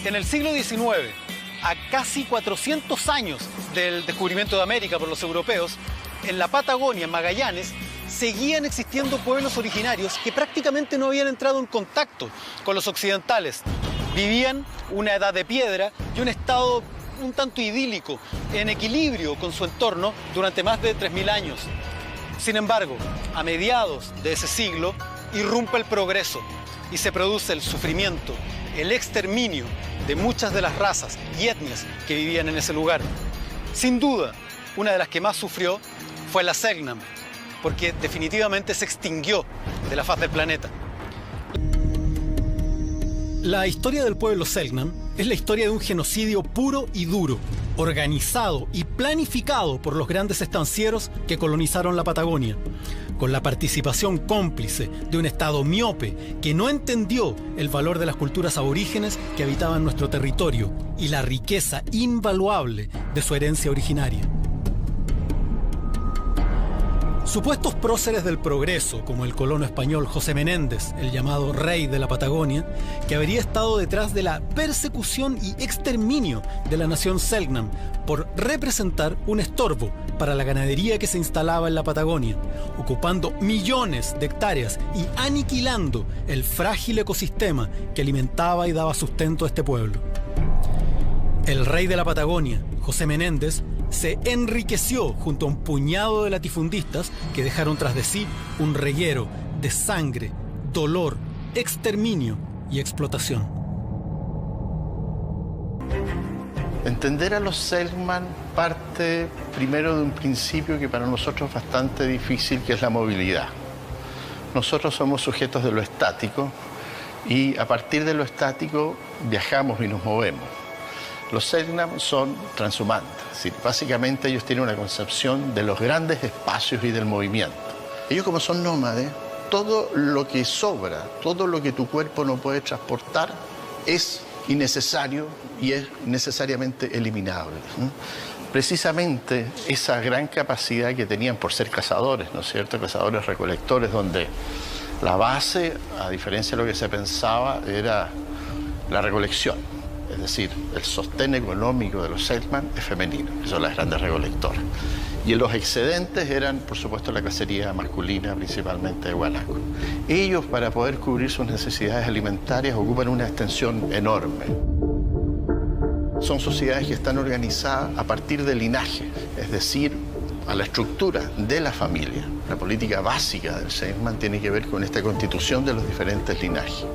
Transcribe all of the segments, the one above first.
En el siglo XIX, a casi 400 años del descubrimiento de América por los europeos, en la Patagonia, en Magallanes, seguían existiendo pueblos originarios que prácticamente no habían entrado en contacto con los occidentales. Vivían una edad de piedra y un estado un tanto idílico, en equilibrio con su entorno durante más de 3.000 años. Sin embargo, a mediados de ese siglo, irrumpe el progreso y se produce el sufrimiento, el exterminio de muchas de las razas y etnias que vivían en ese lugar. Sin duda, una de las que más sufrió fue la Selknam, porque definitivamente se extinguió de la faz del planeta. La historia del pueblo Selknam es la historia de un genocidio puro y duro, organizado y planificado por los grandes estancieros que colonizaron la Patagonia, con la participación cómplice de un Estado miope que no entendió el valor de las culturas aborígenes que habitaban nuestro territorio y la riqueza invaluable de su herencia originaria. Supuestos próceres del progreso, como el colono español José Menéndez, el llamado rey de la Patagonia, que habría estado detrás de la persecución y exterminio de la nación Selknam por representar un estorbo para la ganadería que se instalaba en la Patagonia, ocupando millones de hectáreas y aniquilando el frágil ecosistema que alimentaba y daba sustento a este pueblo. El rey de la Patagonia, José Menéndez, se enriqueció junto a un puñado de latifundistas que dejaron tras de sí un reguero de sangre, dolor, exterminio y explotación. Entender a los Selknam parte primero de un principio que para nosotros es bastante difícil, que es la movilidad. Nosotros somos sujetos de lo estático y a partir de lo estático viajamos y nos movemos. Los Selknam son transhumantes, es decir, básicamente ellos tienen una concepción de los grandes espacios y del movimiento. Ellos, como son nómades, todo lo que sobra, todo lo que tu cuerpo no puede transportar es innecesario y es necesariamente eliminable. Precisamente esa gran capacidad que tenían por ser cazadores, ¿no es cierto? Cazadores recolectores, donde la base, a diferencia de lo que se pensaba, era la recolección. Es decir, el sostén económico de los Selknam es femenino, que son las grandes recolectoras. Y los excedentes eran, por supuesto, la cacería masculina, principalmente de guanaco. Ellos, para poder cubrir sus necesidades alimentarias, ocupan una extensión enorme. Son sociedades que están organizadas a partir del linaje, es decir, a la estructura de la familia. La política básica del Selknam tiene que ver con esta constitución de los diferentes linajes.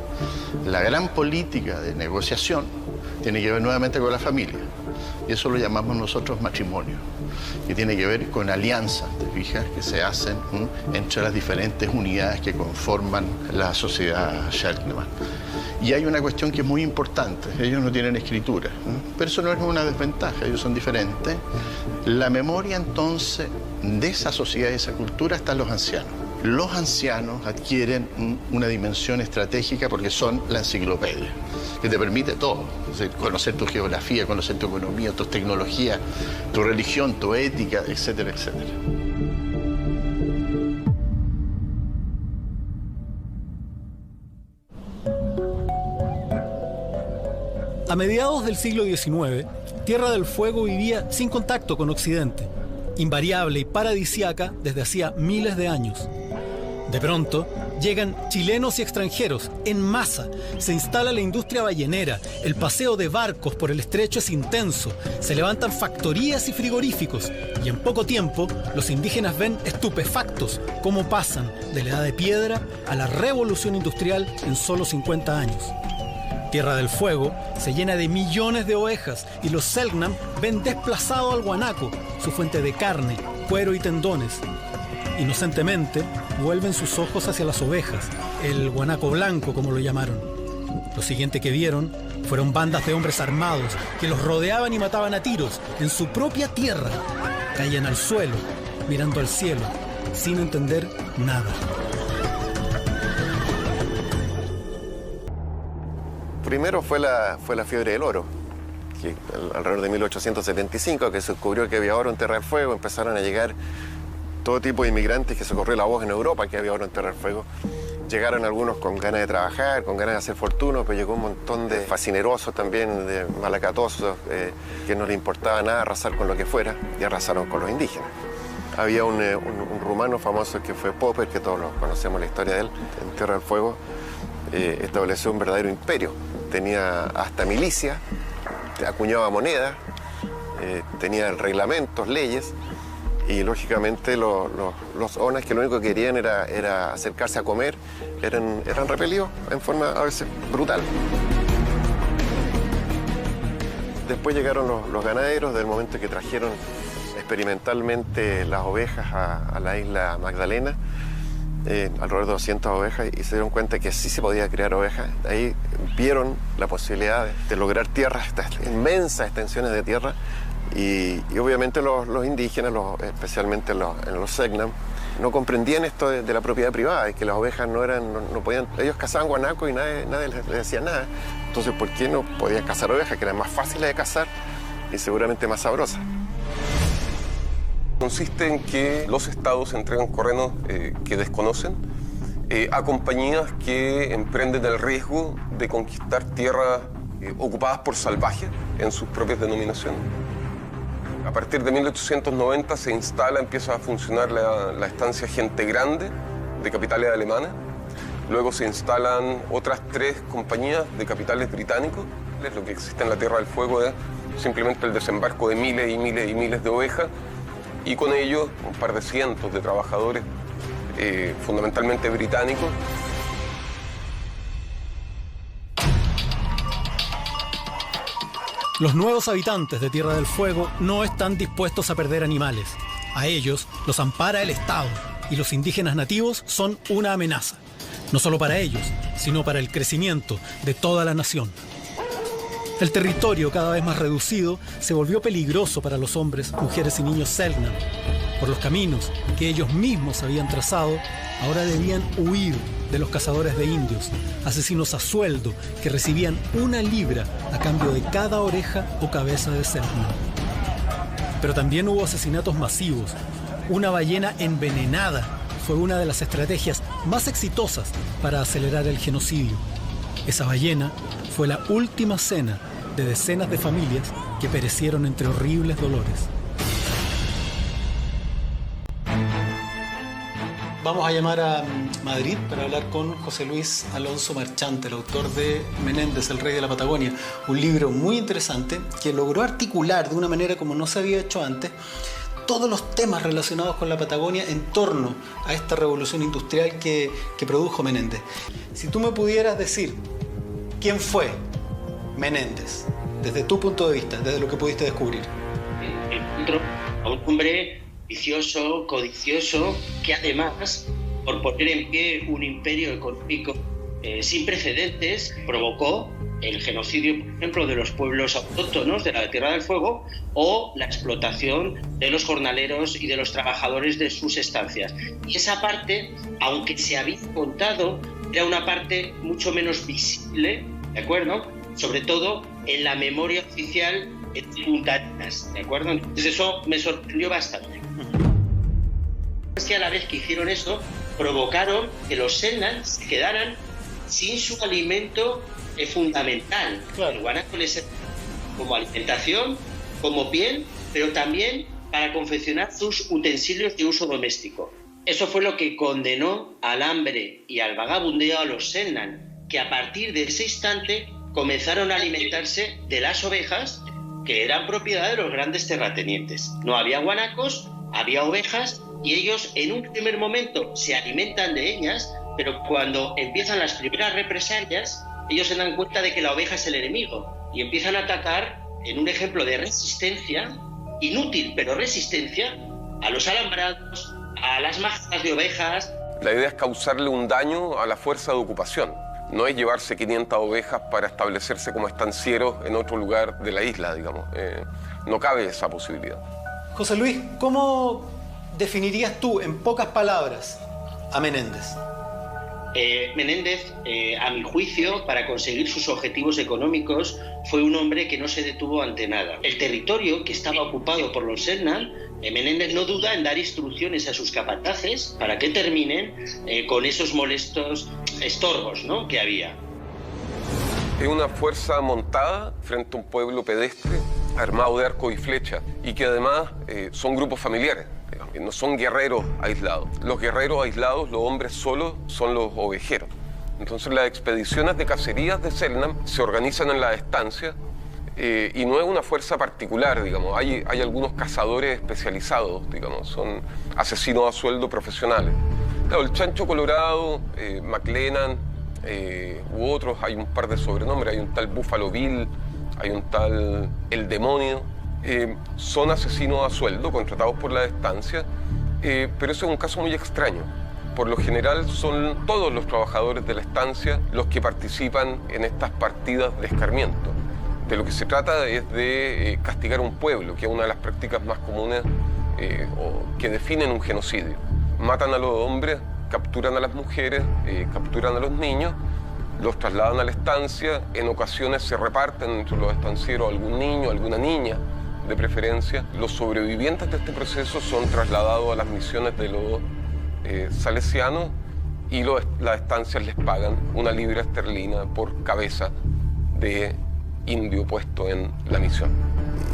La gran política de negociación tiene que ver nuevamente con la familia, y eso lo llamamos nosotros matrimonio, que tiene que ver con alianzas, ¿te fijas?, que se hacen entre las diferentes unidades que conforman la sociedad Selknam. Y hay una cuestión que es muy importante: ellos no tienen escritura, pero eso no es una desventaja, ellos son diferentes. La memoria entonces de esa sociedad y esa cultura está en los ancianos. Los ancianos adquieren una dimensión estratégica porque son la enciclopedia, que te permite todo, es decir, conocer tu geografía, conocer tu economía, tus tecnologías, tu religión, tu ética, etcétera, etcétera. A mediados del siglo XIX, Tierra del Fuego vivía sin contacto con Occidente, invariable y paradisíaca desde hacía miles de años. De pronto, llegan chilenos y extranjeros en masa, se instala la industria ballenera, el paseo de barcos por el estrecho es intenso, se levantan factorías y frigoríficos, y en poco tiempo los indígenas ven estupefactos cómo pasan de la edad de piedra a la revolución industrial en solo 50 años. Tierra del Fuego se llena de millones de ovejas y los Selknam ven desplazado al guanaco, su fuente de carne, cuero y tendones. Inocentemente, vuelven sus ojos hacia las ovejas, el guanaco blanco, como lo llamaron. Lo siguiente que vieron fueron bandas de hombres armados que los rodeaban y mataban a tiros en su propia tierra. Caían al suelo, mirando al cielo, sin entender nada. Primero fue la fiebre del oro, que alrededor de 1875, que se descubrió que había oro en Tierra del Fuego, empezaron a llegar todo tipo de inmigrantes, que se corrió la voz en Europa que había oro en Tierra del Fuego, Llegaron algunos con ganas de trabajar, con ganas de hacer fortuna, pero llegó un montón de facinerosos también, de malacatosos, que no les importaba nada arrasar con lo que fuera, y arrasaron con los indígenas. Había un rumano famoso que fue Popper, que todos conocemos la historia de él, en Tierra del Fuego, estableció un verdadero imperio. Tenía hasta milicia, acuñaba moneda, tenía reglamentos, leyes, y lógicamente los onas, que lo único que querían era acercarse a comer, eran repelidos en forma a veces brutal. Después llegaron los ganaderos, del momento que trajeron experimentalmente las ovejas a la isla Magdalena, alrededor de 200 ovejas, y se dieron cuenta que sí se podía criar ovejas. Ahí vieron la posibilidad de lograr tierras, estas inmensas extensiones de tierra, y obviamente los indígenas, especialmente en los Selknam, no comprendían esto de la propiedad privada, y que las ovejas no podían, ellos cazaban guanacos y nadie les decía nada. Entonces, ¿por qué no podían cazar ovejas, que eran más fáciles de cazar y seguramente más sabrosas? Consiste en que los estados entregan terrenos que desconocen a compañías que emprenden el riesgo de conquistar tierras ocupadas por salvajes en sus propias denominaciones. A partir de 1890 empieza a funcionar la estancia Gente Grande de capitales alemanes. Luego se instalan otras 3 compañías de capitales británicos. Lo que existe en la Tierra del Fuego es simplemente el desembarco de miles y miles y miles de ovejas, y con ellos un par de cientos de trabajadores, fundamentalmente británicos. Los nuevos habitantes de Tierra del Fuego no están dispuestos a perder animales. A ellos los ampara el Estado, y los indígenas nativos son una amenaza. No solo para ellos, sino para el crecimiento de toda la nación. El territorio, cada vez más reducido, se volvió peligroso para los hombres, mujeres y niños Selknam. Por los caminos que ellos mismos habían trazado, ahora debían huir de los cazadores de indios, asesinos a sueldo que recibían 1 libra a cambio de cada oreja o cabeza de Selknam. Pero también hubo asesinatos masivos. Una ballena envenenada fue una de las estrategias más exitosas para acelerar el genocidio. Esa ballena fue la última cena de decenas de familias que perecieron entre horribles dolores. Vamos a llamar a Madrid para hablar con José Luis Alonso Marchante, el autor de Menéndez, el rey de la Patagonia, un libro muy interesante que logró articular de una manera como no se había hecho antes todos los temas relacionados con la Patagonia en torno a esta revolución industrial que produjo Menéndez. Si tú me pudieras decir quién fue Menéndez, desde tu punto de vista, desde lo que pudiste descubrir. A un hombre vicioso, codicioso, que además, por poner en pie un imperio económico sin precedentes, provocó el genocidio, por ejemplo, de los pueblos autóctonos de la Tierra del Fuego, o la explotación de los jornaleros y de los trabajadores de sus estancias. Y esa parte, aunque se había contado, era una parte mucho menos visible, ¿de acuerdo? Sobre todo en la memoria oficial de Punta Arenas, ¿de acuerdo? Entonces eso me sorprendió bastante. Es que a la vez que hicieron eso, provocaron que los Selknam se quedaran sin su alimento fundamental. Claro. El guanaco les servía como alimentación, como piel, pero también para confeccionar sus utensilios de uso doméstico. Eso fue lo que condenó al hambre y al vagabundeo a los Selknam, que a partir de ese instante comenzaron a alimentarse de las ovejas, que eran propiedad de los grandes terratenientes. No había guanacos, había ovejas, y ellos en un primer momento se alimentan de ellas, pero cuando empiezan las primeras represalias, ellos se dan cuenta de que la oveja es el enemigo y empiezan a atacar, en un ejemplo de resistencia, inútil pero resistencia, a los alambrados, a las majadas de ovejas. La idea es causarle un daño a la fuerza de ocupación. No es llevarse 500 ovejas para establecerse como estancieros en otro lugar de la isla, digamos. No cabe esa posibilidad. José Luis, ¿cómo definirías tú, en pocas palabras, a Menéndez? Menéndez, a mi juicio, para conseguir sus objetivos económicos, fue un hombre que no se detuvo ante nada. El territorio que estaba ocupado por los Selknam, Menéndez no duda en dar instrucciones a sus capataces para que terminen con esos molestos estorbos, ¿no?, que había. Es una fuerza montada frente a un pueblo pedestre, armado de arco y flecha, y que además son grupos familiares. No son guerreros aislados. Los guerreros aislados, los hombres solos, son los ovejeros. Entonces las expediciones de cacerías de Selknam se organizan en las estancias y no es una fuerza particular, digamos. Hay algunos cazadores especializados, digamos, son asesinos a sueldo profesionales. Claro, el Chancho Colorado, McLennan u otros, hay un par de sobrenombres, hay un tal Buffalo Bill, hay un tal El Demonio. Son asesinos a sueldo, contratados por la estancia, pero ese es un caso muy extraño. Por lo general son todos los trabajadores de la estancia los que participan en estas partidas de escarmiento. De lo que se trata es de castigar un pueblo, que es una de las prácticas más comunes o que definen un genocidio. Matan a los hombres, capturan a las mujeres, capturan a los niños, los trasladan a la estancia, en ocasiones se reparten entre los estancieros algún niño, alguna niña, de preferencia. Los sobrevivientes de este proceso son trasladados a las misiones de los salesianos y las estancias les pagan 1 libra esterlina por cabeza de indio puesto en la misión.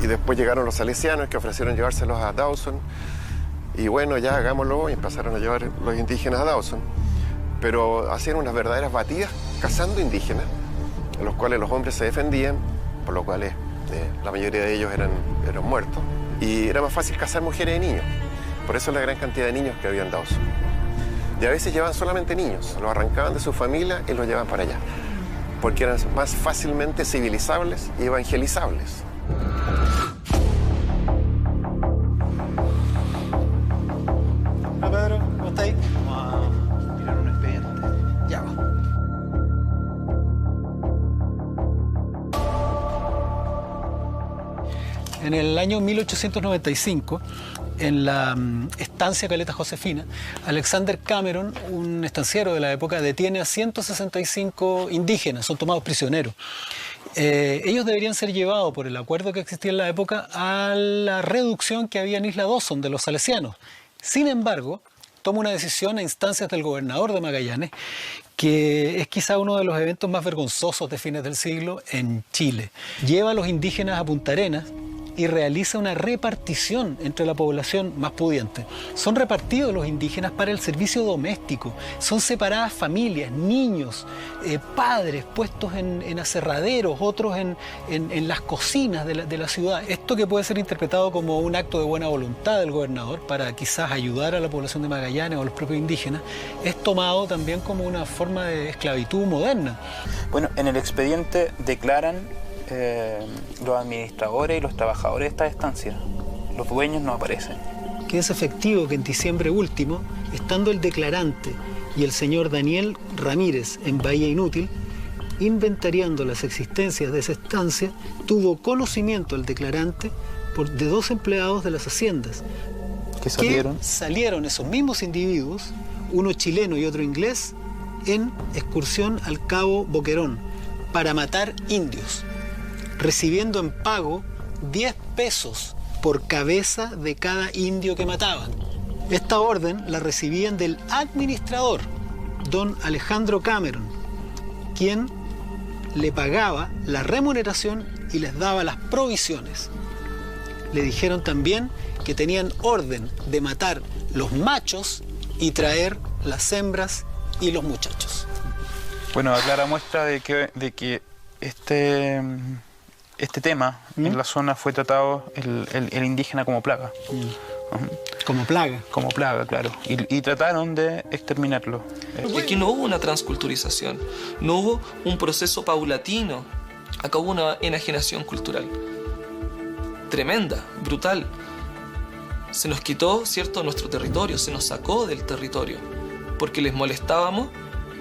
Y después llegaron los salesianos que ofrecieron llevárselos a Dawson y bueno, ya hagámoslo, y empezaron a llevar los indígenas a Dawson, pero hacían unas verdaderas batidas cazando indígenas, en los cuales los hombres se defendían, por lo cual la mayoría de ellos eran muertos, y era más fácil cazar mujeres y niños. Por eso la gran cantidad de niños que había en Dawson. Y a veces llevaban solamente niños, los arrancaban de su familia y los llevaban para allá, porque eran más fácilmente civilizables y evangelizables. Hola Pedro, ¿cómo estáis? Vamos a mirar un expediente. Ya va. En el año 1895, en la estancia Caleta Josefina, Alexander Cameron, un estanciero de la época, detiene a 165 indígenas, son tomados prisioneros. Ellos deberían ser llevados, por el acuerdo que existía en la época, a la reducción que había en Isla Dawson de los salesianos. Sin embargo, toma una decisión a instancias del gobernador de Magallanes, que es quizá uno de los eventos más vergonzosos de fines del siglo en Chile. Lleva a los indígenas a Punta Arenas y realiza una repartición entre la población más pudiente. Son repartidos los indígenas para el servicio doméstico, son separadas familias, niños, padres puestos en aserraderos, otros en las cocinas de la ciudad. Esto que puede ser interpretado como un acto de buena voluntad del gobernador para quizás ayudar a la población de Magallanes o a los propios indígenas, es tomado también como una forma de esclavitud moderna. Bueno, en el expediente declaran los administradores y los trabajadores de esta estancia. Los dueños no aparecen. Que es efectivo que en diciembre último, estando el declarante y el señor Daniel Ramírez en Bahía Inútil, inventariando las existencias de esa estancia, tuvo conocimiento el declarante de 2 empleados de las haciendas. ¿Qué salieron? Que salieron esos mismos individuos, uno chileno y otro inglés, en excursión al Cabo Boquerón para matar indios, recibiendo en pago 10 pesos por cabeza de cada indio que mataban. Esta orden la recibían del administrador, don Alejandro Cameron, quien le pagaba la remuneración y les daba las provisiones. Le dijeron también que tenían orden de matar los machos y traer las hembras y los muchachos. Bueno, a clara muestra de que este tema en la zona fue tratado el indígena como plaga. Como plaga. Como plaga, claro. Y trataron de exterminarlo. Aquí no hubo una transculturización, no hubo un proceso paulatino. Acá hubo una enajenación cultural. Tremenda, brutal. Se nos quitó, ¿cierto?, nuestro territorio, se nos sacó del territorio, porque les molestábamos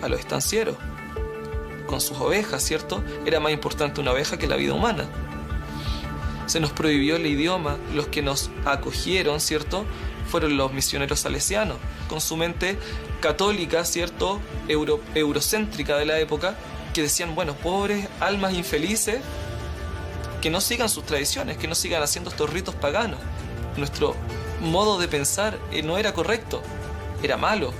a los estancieros. Con sus ovejas, ¿cierto? Era más importante una oveja que la vida humana. Se nos prohibió el idioma. Los que nos acogieron, ¿cierto?, fueron los misioneros salesianos. Con su mente católica, ¿cierto?, eurocéntrica de la época, que decían, bueno, pobres almas infelices, que no sigan sus tradiciones, que no sigan haciendo estos ritos paganos. Nuestro modo de pensar no era correcto, era malo.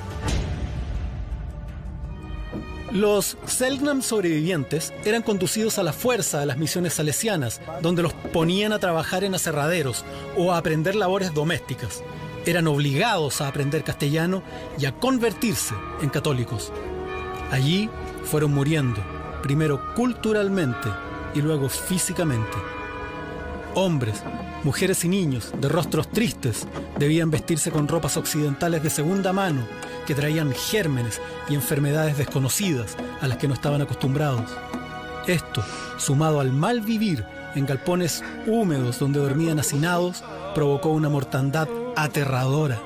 Los Selknam sobrevivientes eran conducidos a la fuerza a las misiones salesianas, donde los ponían a trabajar en aserraderos o a aprender labores domésticas. Eran obligados a aprender castellano y a convertirse en católicos. Allí fueron muriendo, primero culturalmente y luego físicamente. Hombres, mujeres y niños de rostros tristes debían vestirse con ropas occidentales de segunda mano que traían gérmenes y enfermedades desconocidas a las que no estaban acostumbrados. Esto, sumado al mal vivir en galpones húmedos donde dormían hacinados, provocó una mortandad aterradora.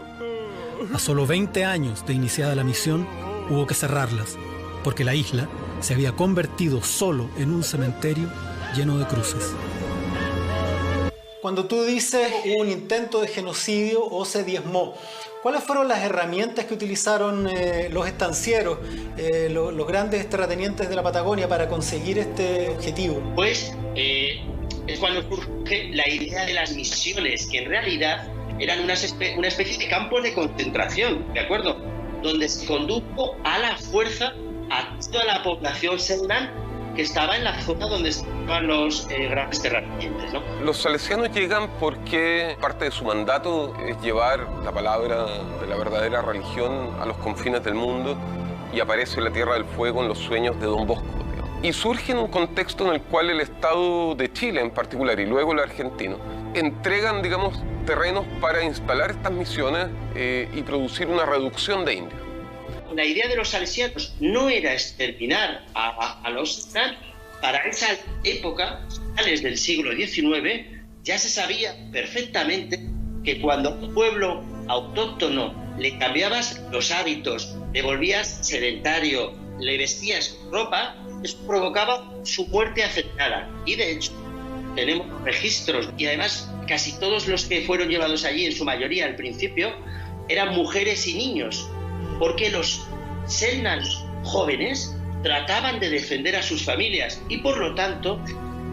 A solo 20 años de iniciada la misión, hubo que cerrarlas, porque la isla se había convertido solo en un cementerio lleno de cruces. Cuando tú dices hubo un intento de genocidio o se diezmó, ¿cuáles fueron las herramientas que utilizaron los estancieros, los grandes terratenientes de la Patagonia para conseguir este objetivo? Pues es cuando surge la idea de las misiones, que en realidad eran una especie de campos de concentración, ¿de acuerdo? Donde se condujo a la fuerza a toda la población Selknam que estaba en la zona donde estaban los grandes terratenientes, ¿no? Los salesianos llegan porque parte de su mandato es llevar la palabra de la verdadera religión a los confines del mundo, y aparece la Tierra del Fuego en los sueños de Don Bosco, digamos. Y surge en un contexto en el cual el Estado de Chile en particular y luego el argentino entregan, digamos, terrenos para instalar estas misiones y producir una reducción de indios. La idea de los salesianos no era exterminar a los Selknam. Para esa época, finales del siglo XIX, ya se sabía perfectamente que cuando a un pueblo autóctono le cambiabas los hábitos, le volvías sedentario, le vestías ropa, eso provocaba su muerte acelerada. Y de hecho, tenemos registros, y además casi todos los que fueron llevados allí, en su mayoría al principio, eran mujeres y niños, porque los Selknam jóvenes trataban de defender a sus familias y por lo tanto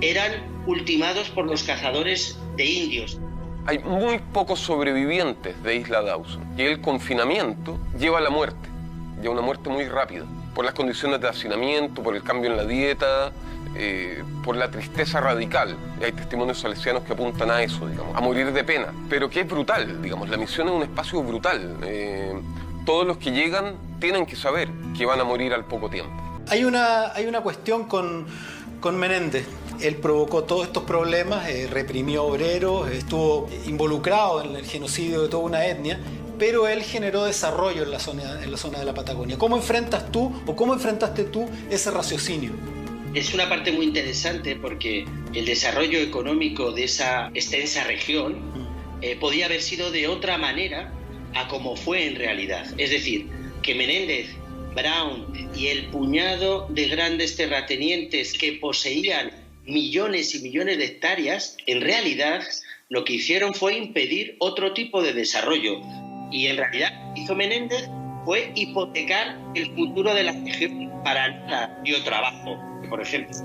eran ultimados por los cazadores de indios. Hay muy pocos sobrevivientes de Isla Dawson y el confinamiento lleva a la muerte, lleva a una muerte muy rápida, por las condiciones de hacinamiento, por el cambio en la dieta, por la tristeza radical. Y hay testimonios salesianos que apuntan a eso, digamos, a morir de pena, pero que es brutal, digamos, la misión es un espacio brutal. Todos los que llegan tienen que saber que van a morir al poco tiempo. Hay una cuestión con Menéndez. Él provocó todos estos problemas, reprimió obreros, estuvo involucrado en el genocidio de toda una etnia, pero él generó desarrollo en la zona de la Patagonia. ¿Cómo enfrentas tú o cómo enfrentaste tú ese raciocinio? Es una parte muy interesante porque el desarrollo económico de esa extensa región podía haber sido de otra manera a como fue en realidad. Es decir, que Menéndez, Brown y el puñado de grandes terratenientes que poseían millones y millones de hectáreas, en realidad lo que hicieron fue impedir otro tipo de desarrollo. Y en realidad lo que hizo Menéndez fue hipotecar el futuro de la región para nada dio trabajo. Por ejemplo,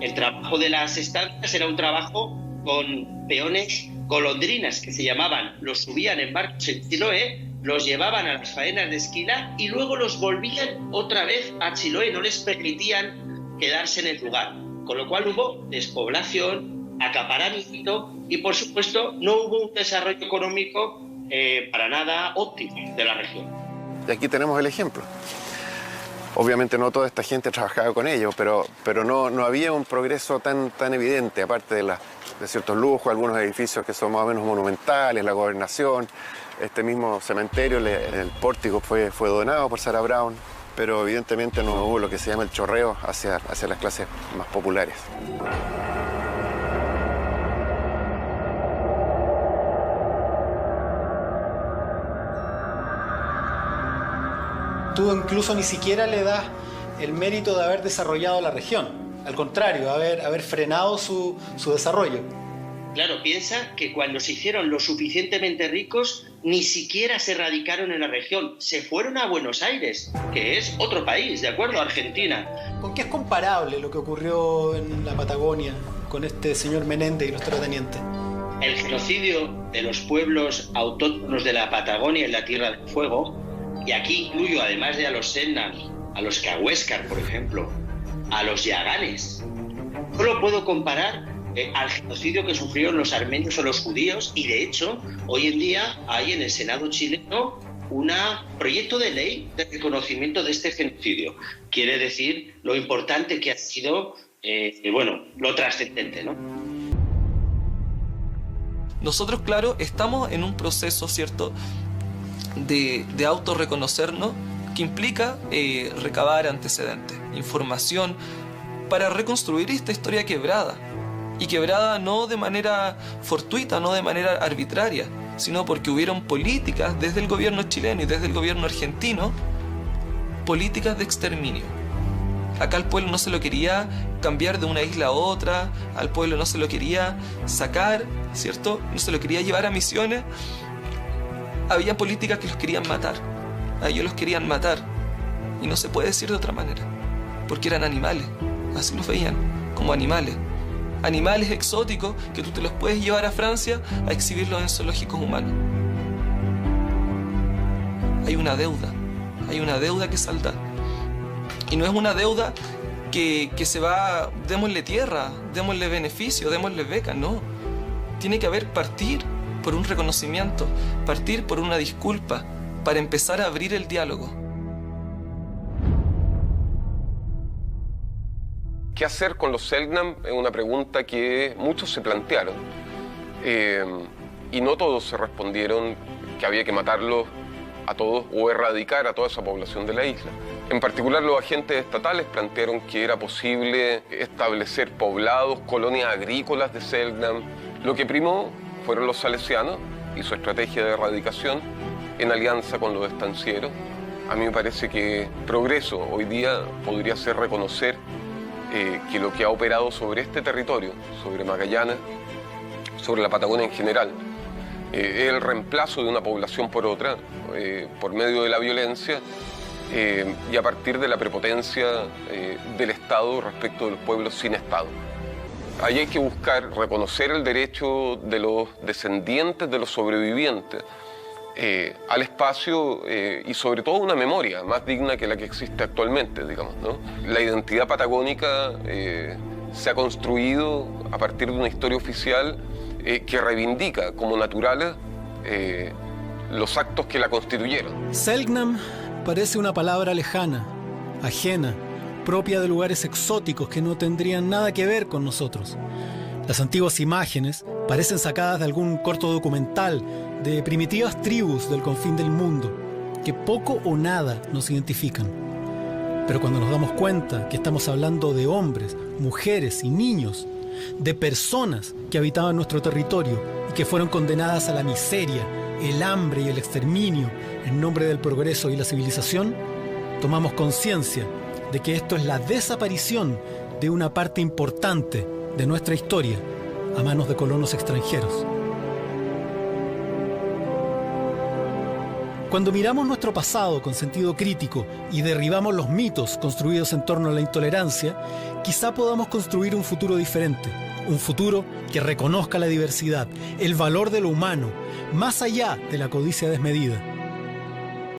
el trabajo de las estancias era un trabajo con peones golondrinas que se llamaban, los subían en barcos en Chiloé, los llevaban a las faenas de esquila y luego los volvían otra vez a Chiloé, no les permitían quedarse en el lugar, con lo cual hubo despoblación, acaparamiento y por supuesto no hubo un desarrollo económico para nada óptimo de la región. Y aquí tenemos el ejemplo. Obviamente no toda esta gente trabajaba con ellos, pero no había un progreso tan evidente, aparte de ciertos lujos, algunos edificios que son más o menos monumentales, la gobernación, este mismo cementerio, el pórtico fue donado por Sarah Brown, pero evidentemente no hubo lo que se llama el chorreo hacia las clases más populares. Tú incluso ni siquiera le das el mérito de haber desarrollado la región. Al contrario, haber frenado su desarrollo. Claro, piensa que cuando se hicieron lo suficientemente ricos, ni siquiera se radicaron en la región. Se fueron a Buenos Aires, que es otro país, ¿de acuerdo? Argentina. ¿Con qué es comparable lo que ocurrió en la Patagonia con este señor Menéndez y los terratenientes? El genocidio de los pueblos autóctonos de la Patagonia en la Tierra del Fuego, y aquí incluyo, además de a los Selknam, a los Cahuéscar, por ejemplo, a los Yaganes. Solo puedo comparar al genocidio que sufrieron los armenios o los judíos, y de hecho hoy en día hay en el Senado chileno un proyecto de ley de reconocimiento de este genocidio. Quiere decir lo importante que ha sido, lo trascendente, ¿no? Nosotros, claro, estamos en un proceso, ¿cierto?, de autorreconocernos, que implica recabar antecedentes, información, para reconstruir esta historia quebrada. Y quebrada no de manera fortuita, no de manera arbitraria, sino porque hubieron políticas desde el gobierno chileno y desde el gobierno argentino, políticas de exterminio. Acá al pueblo no se lo quería cambiar de una isla a otra, al pueblo no se lo quería sacar, ¿cierto? No se lo quería llevar a misiones. Había políticas que los querían matar, a ellos los querían matar, y no se puede decir de otra manera, porque eran animales, así los veían, como animales. Animales exóticos que tú te los puedes llevar a Francia a exhibirlos en zoológicos humanos. Hay una deuda que saldar. Y no es una deuda que se va, démosle tierra, démosle beneficio, démosle beca, no. Tiene que haber partir por un reconocimiento, partir por una disculpa, para empezar a abrir el diálogo. ¿Qué hacer con los Selknam? Es una pregunta que muchos se plantearon. Y no todos se respondieron que había que matarlos a todos o erradicar a toda esa población de la isla. En particular, los agentes estatales plantearon que era posible establecer poblados, colonias agrícolas de Selknam. Lo que primó fueron los salesianos y su estrategia de erradicación en alianza con los estancieros. A mí me parece que progreso hoy día podría ser reconocer que lo que ha operado sobre este territorio, sobre Magallanes, sobre la Patagonia en general, es el reemplazo de una población por otra, por medio de la violencia y a partir de la prepotencia del Estado respecto de los pueblos sin Estado. Ahí hay que buscar reconocer el derecho de los descendientes de los sobrevivientes al espacio y sobre todo una memoria más digna que la que existe actualmente, digamos, ¿no? La identidad patagónica se ha construido a partir de una historia oficial que reivindica como naturales los actos que la constituyeron. Selknam parece una palabra lejana, ajena, propia de lugares exóticos que no tendrían nada que ver con nosotros. Las antiguas imágenes parecen sacadas de algún corto documental de primitivas tribus del confín del mundo, que poco o nada nos identifican. Pero cuando nos damos cuenta que estamos hablando de hombres, mujeres y niños, de personas que habitaban nuestro territorio y que fueron condenadas a la miseria, el hambre y el exterminio en nombre del progreso y la civilización, tomamos conciencia de que esto es la desaparición de una parte importante de nuestra historia a manos de colonos extranjeros. Cuando miramos nuestro pasado con sentido crítico y derribamos los mitos construidos en torno a la intolerancia, quizá podamos construir un futuro diferente, un futuro que reconozca la diversidad, el valor de lo humano, más allá de la codicia desmedida.